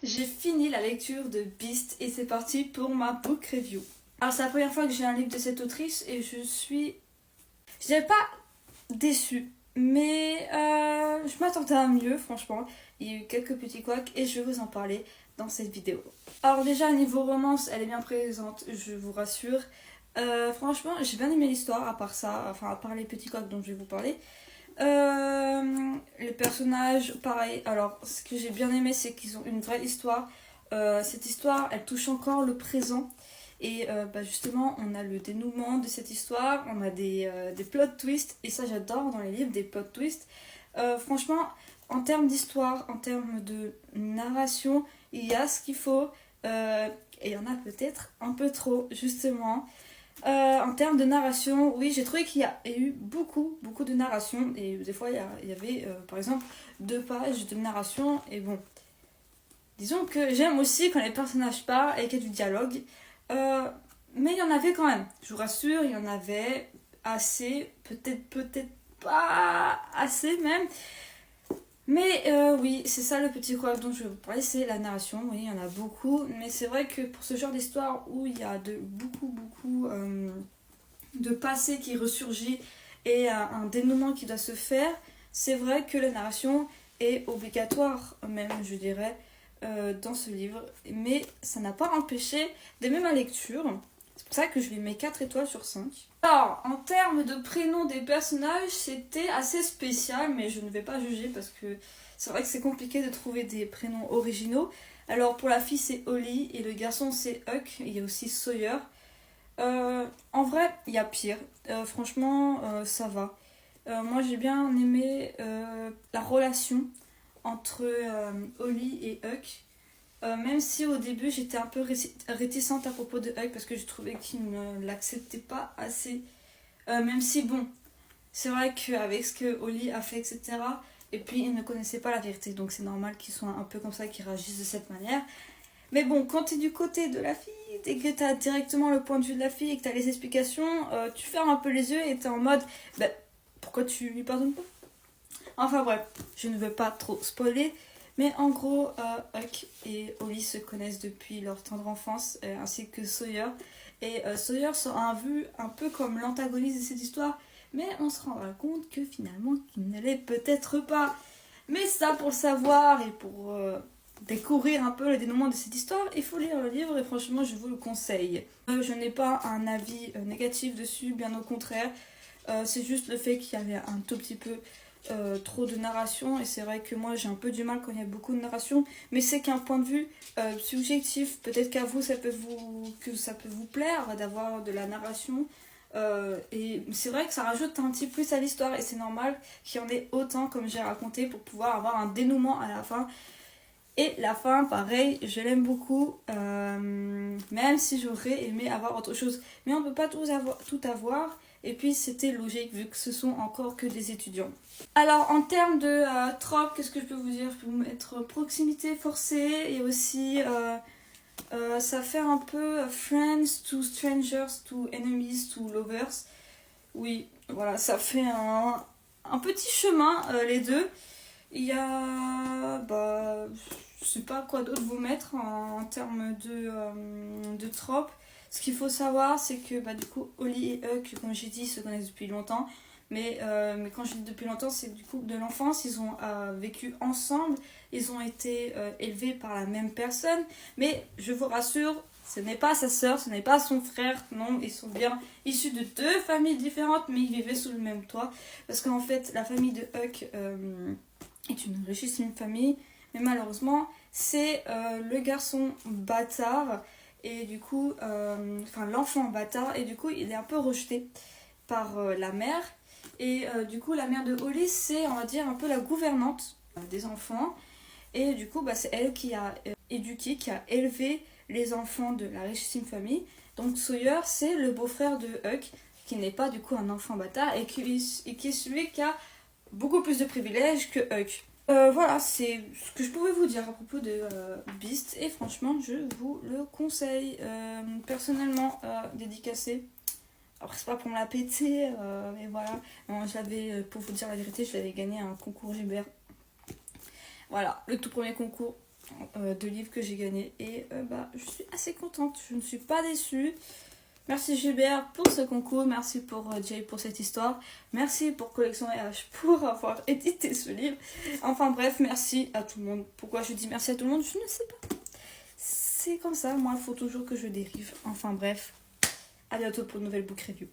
J'ai fini la lecture de Beast et c'est parti pour ma book review. Alors c'est la première fois que j'ai un livre de cette autrice et je dirais pas déçue, mais je m'attendais à mieux franchement. Il y a eu quelques petits couacs et je vais vous en parler dans cette vidéo. Alors déjà niveau romance, elle est bien présente, je vous rassure. Franchement, j'ai bien aimé l'histoire, à part ça, enfin à part les petits couacs dont je vais vous parler. Les personnages, pareil. Alors, ce que j'ai bien aimé, c'est qu'ils ont une vraie histoire. Cette histoire, elle touche encore le présent. Et justement, on a le dénouement de cette histoire. On a des plot twists. Et ça, j'adore dans les livres, des plot twists. Franchement, en termes d'histoire, en termes de narration, il y a ce qu'il faut. Et il y en a peut-être un peu trop, justement. En termes de narration, oui, j'ai trouvé qu'il y a eu beaucoup de narration. Et des fois, il y avait, par exemple, 2 pages de narration. Et bon, disons que j'aime aussi quand les personnages parlent et qu'il y a du dialogue. Mais il y en avait quand même. Je vous rassure, il y en avait assez. Peut-être pas assez même. Mais oui, c'est ça le petit quoi dont je vais vous parler, c'est la narration. Oui, il y en a beaucoup. Mais c'est vrai que pour ce genre d'histoire où il y a beaucoup de passé qui ressurgit et un dénouement qui doit se faire, c'est vrai que la narration est obligatoire, même je dirais, dans ce livre. Mais ça n'a pas empêché d'aimer ma lecture. C'est pour ça que je lui mets 4 étoiles sur 5. Alors, en termes de prénoms des personnages, c'était assez spécial, mais je ne vais pas juger parce que c'est vrai que c'est compliqué de trouver des prénoms originaux. Alors, pour la fille, c'est Holly et le garçon, c'est Huck. Il y a aussi Sawyer. En vrai, il y a pire. Franchement, ça va. Moi, j'ai bien aimé la relation entre Holly et Huck. Même si au début j'étais un peu réticente à propos de Huck parce que je trouvais qu'il ne l'acceptait pas assez. Même si bon, c'est vrai qu'avec ce que Holly a fait, etc. Et puis il ne connaissait pas la vérité, donc c'est normal qu'il soit un peu comme ça, qu'il réagisse de cette manière. Mais bon, quand tu es du côté de la fille, et que tu as directement le point de vue de la fille et que tu as les explications, tu fermes un peu les yeux et tu es en mode, pourquoi tu lui pardonnes pas? Enfin bref, je ne veux pas trop spoiler. Mais en gros, Huck et Holly se connaissent depuis leur tendre enfance, ainsi que Sawyer. Et Sawyer sera vu un peu comme l'antagoniste de cette histoire, mais on se rendra compte que finalement, il ne l'est peut-être pas. Mais ça, pour le savoir et pour découvrir un peu le dénouement de cette histoire, il faut lire le livre et franchement, je vous le conseille. Je n'ai pas un avis négatif dessus, bien au contraire. C'est juste le fait qu'il y avait un tout petit peu trop de narration et c'est vrai que moi j'ai un peu du mal quand il y a beaucoup de narration, mais c'est qu'un point de vue subjectif. Peut-être qu'à vous ça peut vous plaire d'avoir de la narration, et c'est vrai que ça rajoute un petit plus à l'histoire et c'est normal qu'il y en ait autant comme j'ai raconté pour pouvoir avoir un dénouement à la fin. Et la fin, pareil, je l'aime beaucoup, même si j'aurais aimé avoir autre chose. Mais on ne peut pas tout avoir. Et puis c'était logique vu que ce sont encore que des étudiants. Alors en termes de trope, qu'est-ce que je peux vous dire? Je peux vous mettre proximité forcée et aussi ça fait un peu friends to strangers to enemies to lovers. Oui, voilà, ça fait un petit chemin les deux. Il y a, je sais pas quoi d'autre vous mettre en termes de trope. Ce qu'il faut savoir, c'est que du coup, Holly et Huck, comme j'ai dit, se connaissent depuis longtemps. Mais quand je dis depuis longtemps, c'est du coup de l'enfance. Ils ont vécu ensemble. Ils ont été élevés par la même personne. Mais je vous rassure, ce n'est pas sa sœur, ce n'est pas son frère. Non, ils sont bien issus de 2 familles différentes, mais ils vivaient sous le même toit. Parce qu'en fait, la famille de Huck est une richissime famille. Mais malheureusement, c'est le garçon bâtard. Et du coup, l'enfant bâtard, et du coup il est un peu rejeté par la mère. Et du coup la mère de Holly, c'est on va dire un peu la gouvernante des enfants. Et du coup c'est elle qui a éduqué, qui a élevé les enfants de la richissime famille. Donc Sawyer, c'est le beau-frère de Huck, qui n'est pas du coup un enfant bâtard et qui est celui qui a beaucoup plus de privilèges que Huck. Voilà, c'est ce que je pouvais vous dire à propos de Beast et franchement je vous le conseille. Personnellement dédicacé. Après c'est pas pour me la péter, mais voilà. Non, pour vous dire la vérité, je l'avais gagné à un concours Gilbert. Voilà, le tout premier concours. de livres que j'ai gagnés. Et je suis assez contente, je ne suis pas déçue. Merci Gilbert pour ce concours, merci pour Jay pour cette histoire, merci pour Collection RH pour avoir édité ce livre. Enfin bref, merci à tout le monde. Pourquoi je dis merci à tout le monde, je ne sais pas. C'est comme ça, moi il faut toujours que je dérive. Enfin bref, à bientôt pour une nouvelle book review.